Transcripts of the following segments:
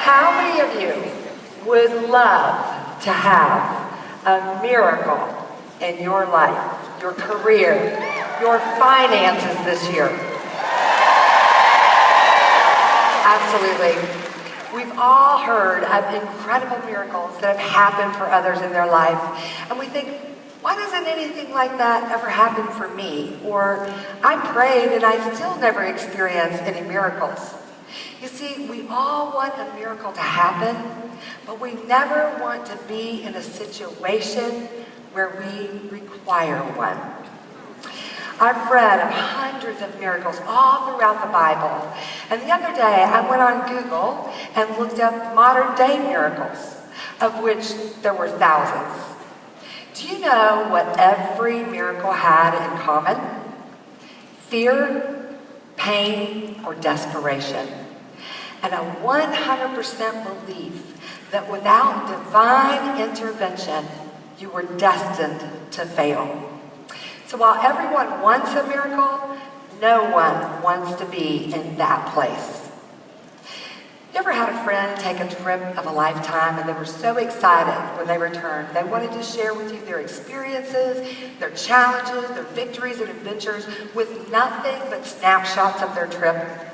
How many of you would love to have a miracle in your life, your career, your finances this year? Absolutely. We've all heard of incredible miracles that have happened for others in their life, and we think, why doesn't anything like that ever happen for me? Or, I prayed and I still never experienced any miracles. You see, we all want a miracle to happen, but we never want to be in a situation where we require one. I've read of hundreds of miracles all throughout the Bible. And the other day, I went on Google and looked up modern day miracles, of which there were thousands. Do you know what every miracle had in common? Fear, pain, or desperation. And a 100% belief that without divine intervention, you were destined to fail. So while everyone wants a miracle, no one wants to be in that place. You ever had a friend take a trip of a lifetime and they were so excited when they returned? They wanted to share with you their experiences, their challenges, their victories and adventures with nothing but snapshots of their trip.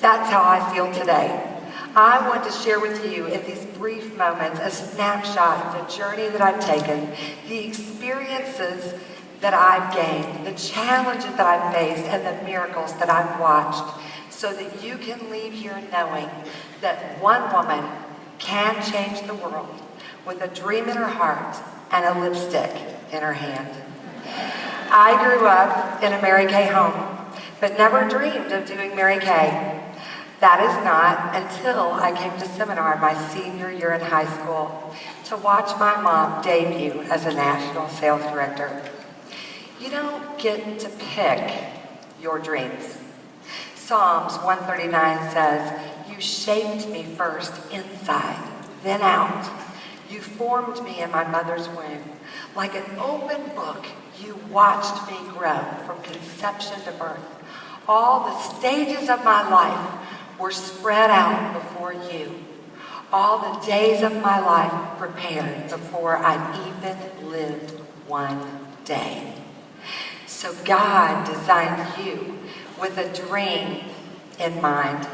That's how I feel today. I want to share with you in these brief moments a snapshot of the journey that I've taken, the experiences that I've gained, the challenges that I've faced, and the miracles that I've watched, so that you can leave here knowing that one woman can change the world with a dream in her heart and a lipstick in her hand. I grew up in a Mary Kay home, but never dreamed of doing Mary Kay. That is not until I came to seminar my senior year in high school to watch my mom debut as a national sales director. You don't get to pick your dreams. Psalms 139 says, "You shaped me first inside, then out. You formed me in my mother's womb. Like an open book, you watched me grow from conception to birth. All the stages of my life were spread out before you. All the days of my life prepared before I'd even lived one day." So God designed you with a dream in mind.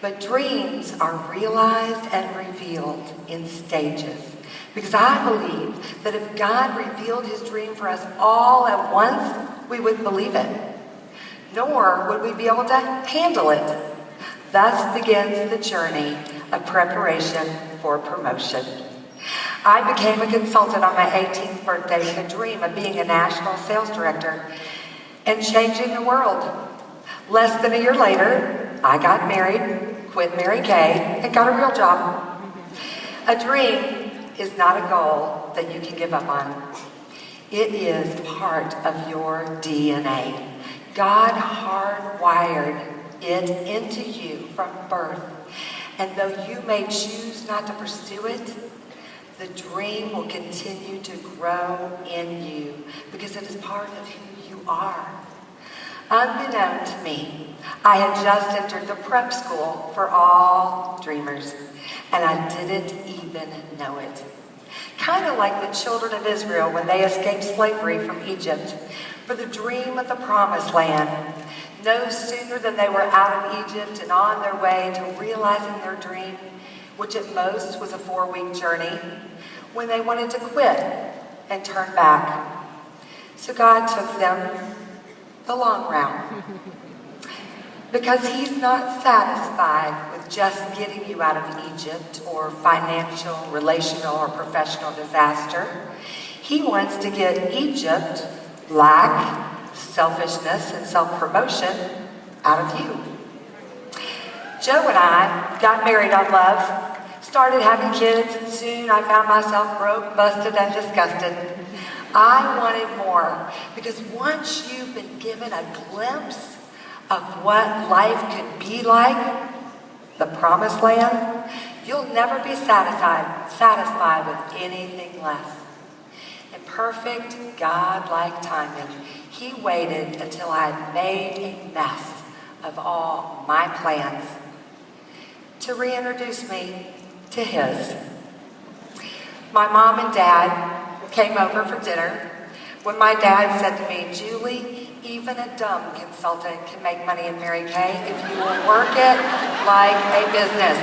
But dreams are realized and revealed in stages. Because I believe that if God revealed his dream for us all at once, we wouldn't believe it. Nor would we be able to handle it. Thus begins the journey of preparation for promotion. I became a consultant on my 18th birthday with a dream of being a national sales director and changing the world. Less than a year later, I got married, quit Mary Kay, and got a real job. A dream is not a goal that you can give up on. It is part of your DNA. God hardwired it into you from birth. And though you may choose not to pursue it, the dream will continue to grow in you because it is part of who you are. Unbeknown to me, I had just entered the prep school for all dreamers, and I didn't even know it. Kind of like the children of Israel when they escaped slavery from Egypt for the dream of the promised land. No sooner than they were out of Egypt and on their way to realizing their dream, which at most was a 4-week journey, when they wanted to quit and turn back. So God took them the long route. Because he's not satisfied with just getting you out of Egypt or financial, relational, or professional disaster. He wants to get Egypt, lack, selfishness, and self-promotion out of you. Joe and I got married on love, started having kids, and soon I found myself broke, busted, and disgusted. I wanted more, because once you've been given a glimpse of what life could be like, the promised land, you'll never be satisfied with anything less. In perfect God-like timing, he waited until I had made a mess of all my plans to reintroduce me to his. My mom and dad came over for dinner when my dad said to me, "Julie, even a dumb consultant can make money in Mary Kay if you will work it like a business."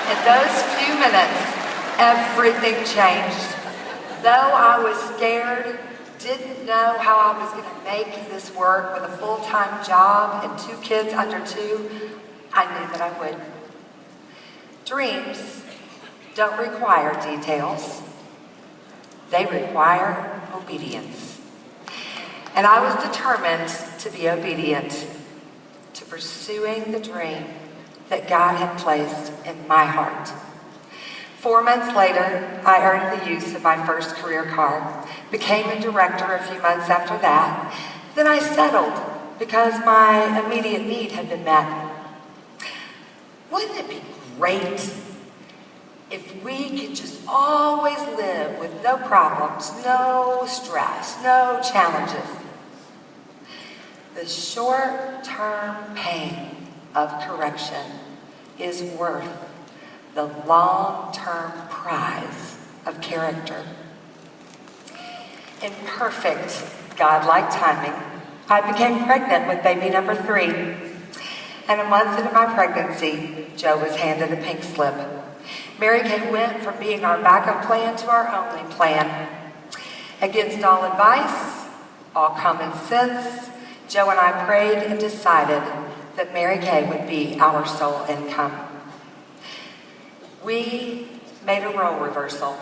In those few minutes, everything changed. Though I was scared, didn't know how I was going to make this work with a full-time job and 2 kids under 2, I knew that I would. Dreams don't require details. They require obedience. And I was determined to be obedient to pursuing the dream that God had placed in my heart. 4 months later, I earned the use of my first career card, became a director a few months after that. Then I settled because my immediate need had been met. Wouldn't it be great if we could just always live with no problems, no stress, no challenges? The short-term pain of correction is worth the long-term prize of character. In perfect God-like timing, I became pregnant with baby number 3. And a month into my pregnancy, Joe was handed a pink slip. Mary Kay went from being our backup plan to our only plan. Against all advice, all common sense, Joe and I prayed and decided that Mary Kay would be our sole income. We made a role reversal.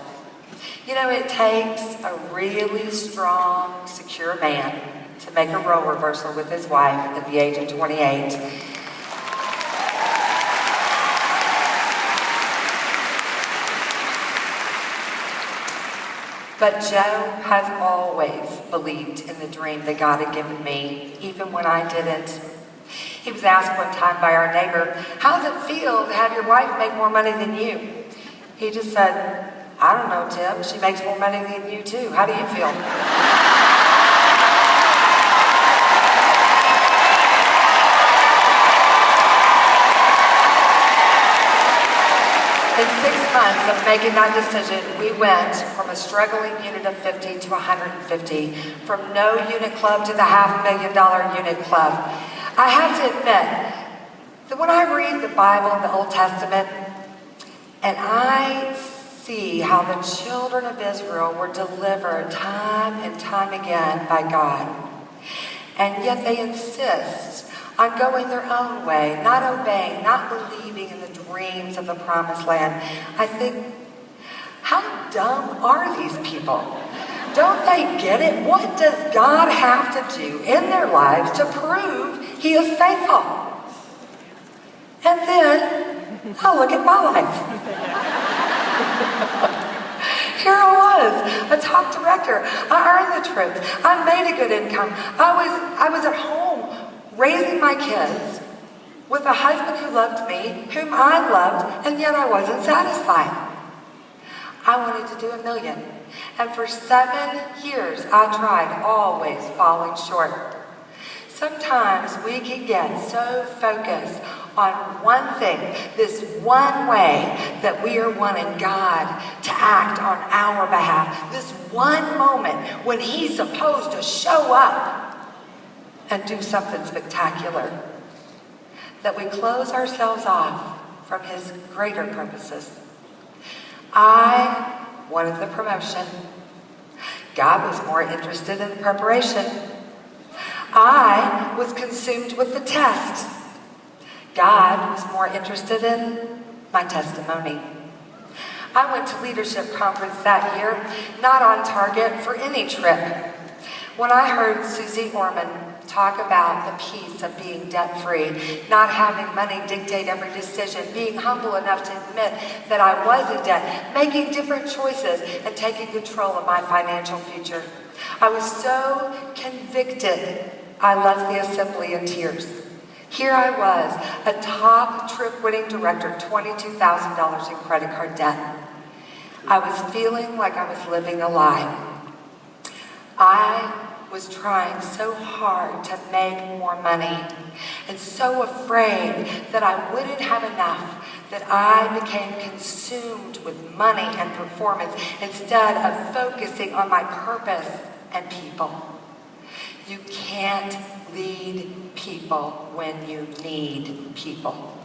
You know, it takes a really strong, secure man to make a role reversal with his wife at the age of 28. But Joe has always believed in the dream that God had given me, even when I didn't. He was asked one time by our neighbor, "How does it feel to have your wife make more money than you?" He just said, "I don't know, Tim. She makes more money than you too. How do you feel?" In 6 months of making that decision, we went from a struggling unit of 50 to 150, from no unit club to the $500,000 unit club. I have to admit that when I read the Bible in the Old Testament, and I see how the children of Israel were delivered time and time again by God, and yet they insist on going their own way, not obeying, not believing in the dreams of the promised land, I think, how dumb are these people? Don't they get it? What does God have to do in their lives to prove He is faithful? And then, oh, look at my life. Here I was, a top director. I earned the trip. I made a good income. I was at home raising my kids with a husband who loved me, whom I loved, and yet I wasn't satisfied. I wanted to do $1 million. And for 7 years, I tried, always falling short. Sometimes we can get so focused on one thing, this one way that we are wanting God to act on our behalf, this one moment when He's supposed to show up and do something spectacular, that we close ourselves off from His greater purposes. I wanted the promotion. God was more interested in the preparation. I was consumed with the test. God was more interested in my testimony. I went to leadership conference that year, not on target for any trip. When I heard Susie Orman talk about the peace of being debt-free, not having money dictate every decision, being humble enough to admit that I was in debt, making different choices, and taking control of my financial future, I was so convicted, I left the assembly in tears. Here I was, a top trip-winning director, $22,000 in credit card debt. I was feeling like I was living a lie. I was trying so hard to make more money and so afraid that I wouldn't have enough that I became consumed with money and performance instead of focusing on my purpose and people. You can't lead people when you need people.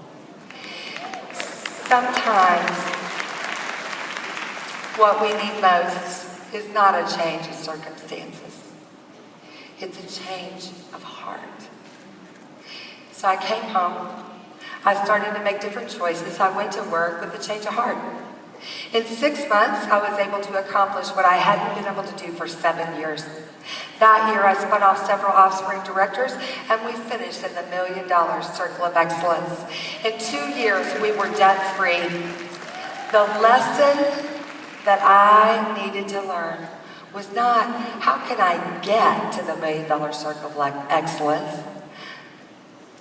Sometimes what we need most is not a change of circumstances. It's a change of heart. So I came home. I started to make different choices. I went to work with a change of heart. In 6 months, I was able to accomplish what I hadn't been able to do for 7 years. That year, I spun off several offspring directors, and we finished in the $1 million Circle of Excellence. In 2 years, we were debt-free. The lesson that I needed to learn was not, how can I get to the $1 million Circle of Excellence,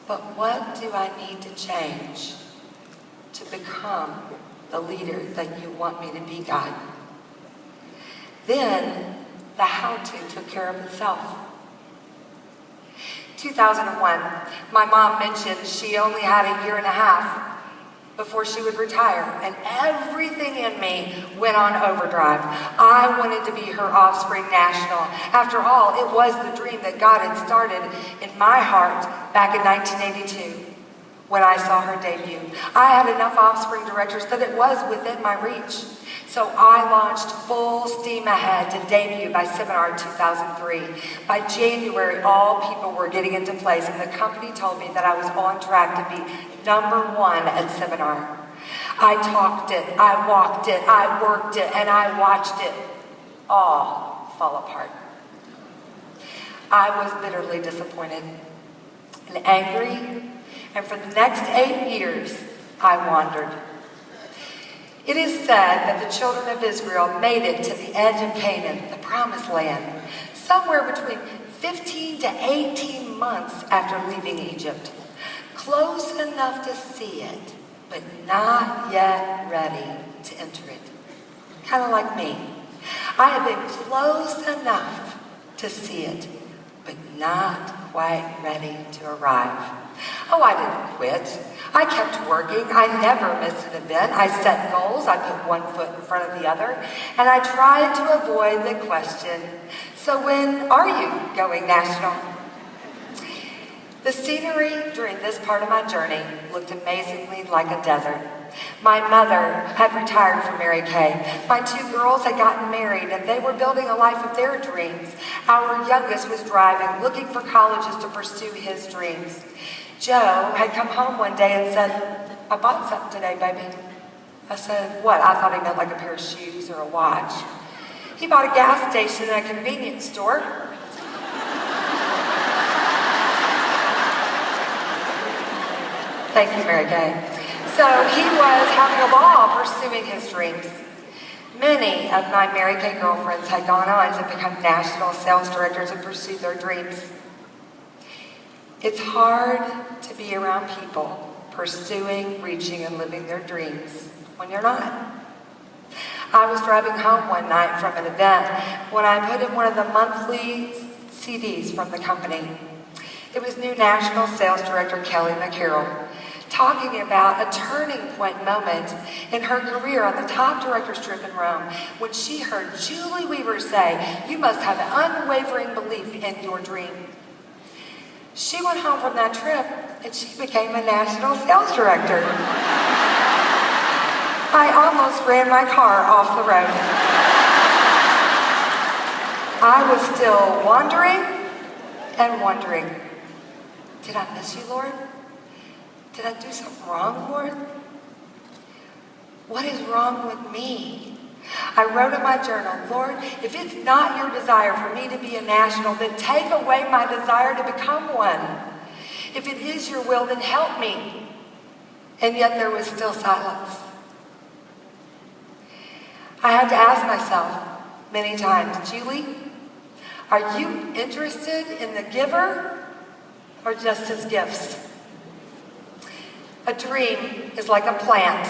but what do I need to change to become the leader that you want me to be, God? Then the how-to took care of itself. 2001, my mom mentioned she only had a year and a half before she would retire, and everything in me went on overdrive. I wanted to be her offspring national. After all, it was the dream that God had started in my heart back in 1982 when I saw her debut. I had enough offspring directors that it was within my reach. So I launched full steam ahead to debut by Seminar 2003. By January, all people were getting into place, and the company told me that I was on track to be #1 at Seminar. I talked it, I walked it, I worked it, and I watched it all fall apart. I was bitterly disappointed and angry, and for the next 8 years, I wandered. It is said that the children of Israel made it to the edge of Canaan, the promised land, somewhere between 15 to 18 months after leaving Egypt. Close enough to see it, but not yet ready to enter it. Kind of like me. I have been close enough to see it, but not quite ready to arrive. Oh, I didn't quit. I kept working. I never missed an event. I set goals. I put one foot in front of the other. And I tried to avoid the question, so when are you going national? The scenery during this part of my journey looked amazingly like a desert. My mother had retired from Mary Kay. My 2 girls had gotten married, and they were building a life of their dreams. Our youngest was driving, looking for colleges to pursue his dreams. Joe had come home one day and said, I bought something today, baby. I said, what? I thought he meant like a pair of shoes or a watch. He bought a gas station at a convenience store. Thank you, Mary Kay. So he was having a ball pursuing his dreams. Many of my Mary Kay girlfriends had gone on to become national sales directors and pursue their dreams. It's hard to be around people pursuing, reaching, and living their dreams when you're not. I was driving home one night from an event when I put in one of the monthly CDs from the company. It was new National Sales Director Kelly McCarroll talking about a turning point moment in her career on the top director's trip in Rome when she heard Julie Weaver say, you must have an unwavering belief in your dream. She went home from that trip and she became a national sales director. I almost ran my car off the road. I was still wandering and wondering, did I miss you, Lord? Did I do something wrong, Lord? What is wrong with me? I wrote in my journal, Lord, if it's not your desire for me to be a national, then take away my desire to become one. If it is your will, then help me. And yet there was still silence. I had to ask myself many times, Julie, are you interested in the giver or just his gifts? A dream is like a plant.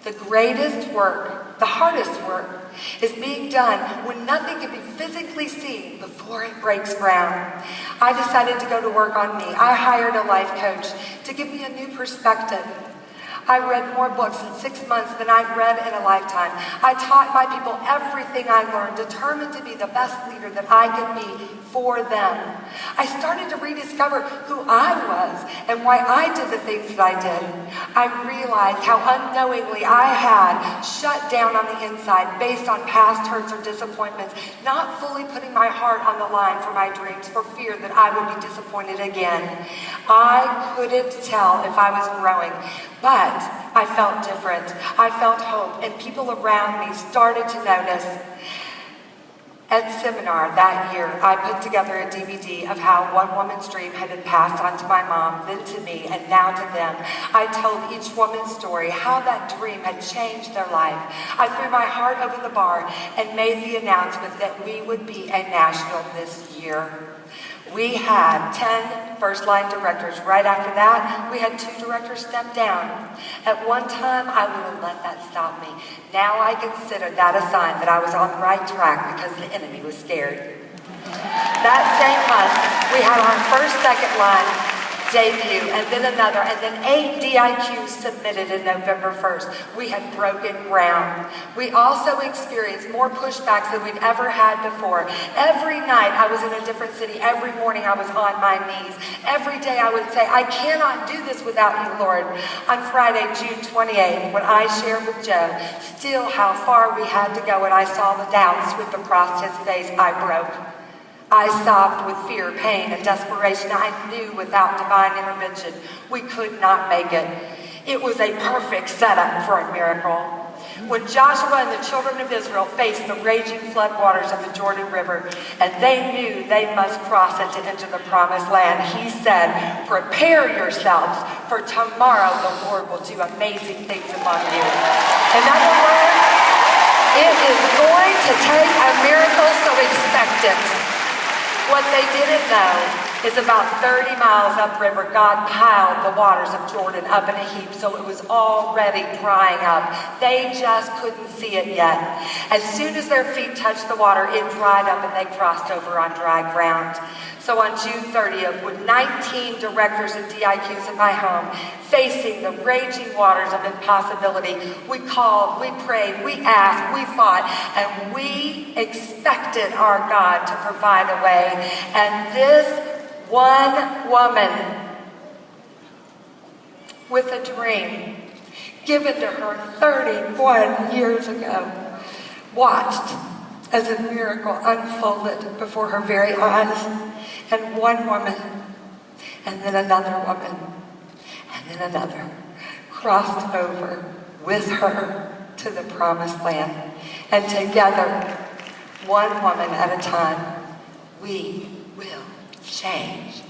The greatest work, the hardest work, is being done when nothing can be physically seen before it breaks ground. I decided to go to work on me. I hired a life coach to give me a new perspective. I read more books in 6 months than I've read in a lifetime. I taught my people everything I learned, determined to be the best leader that I could be for them. I started to rediscover who I was and why I did the things that I did. I realized how unknowingly I had shut down on the inside based on past hurts or disappointments, not fully putting my heart on the line for my dreams for fear that I would be disappointed again. I couldn't tell if I was growing, but I felt different. I felt hope, and people around me started to notice. At seminar that year, I put together a DVD of how one woman's dream had been passed on to my mom, then to me, and now to them. I told each woman's story, how that dream had changed their life. I threw my heart over the bar and made the announcement that we would be a national this year. We had 10 first-line directors. Right after that, we had 2 directors step down. At one time, I wouldn't let that stop me. Now I consider that a sign that I was on the right track because the enemy was scared. That same month, we had our first second line debut, and then another, and then 8 DIQs submitted in November 1st. We had broken ground. We also experienced more pushbacks than we'd ever had before. Every night I was in a different city. Every morning I was on my knees. Every day I would say, I cannot do this without you, Lord. On Friday, June 28th, when I shared with Joe still how far we had to go and I saw the doubt sweep across his face, I broke. I sobbed with fear, pain, and desperation. I knew without divine intervention, we could not make it. It was a perfect setup for a miracle. When Joshua and the children of Israel faced the raging floodwaters of the Jordan River, and they knew they must cross it to enter the promised land, he said, prepare yourselves, for tomorrow the Lord will do amazing things among you. In other words, it is going to take a miracle, so expect it. What they didn't know is about 30 miles upriver, God piled the waters of Jordan up in a heap, so it was already drying up. They just couldn't see it yet. As soon as their feet touched the water, it dried up and they crossed over on dry ground. So on June 30th, with 19 directors and DIQs in my home, facing the raging waters of impossibility, we called, we prayed, we asked, we fought, and we expected our God to provide a way. And this one woman with a dream given to her 31 years ago watched as a miracle unfolded before her very eyes. And one woman, and then another woman, and then another, crossed over with her to the promised land. And together, one woman at a time, we will change.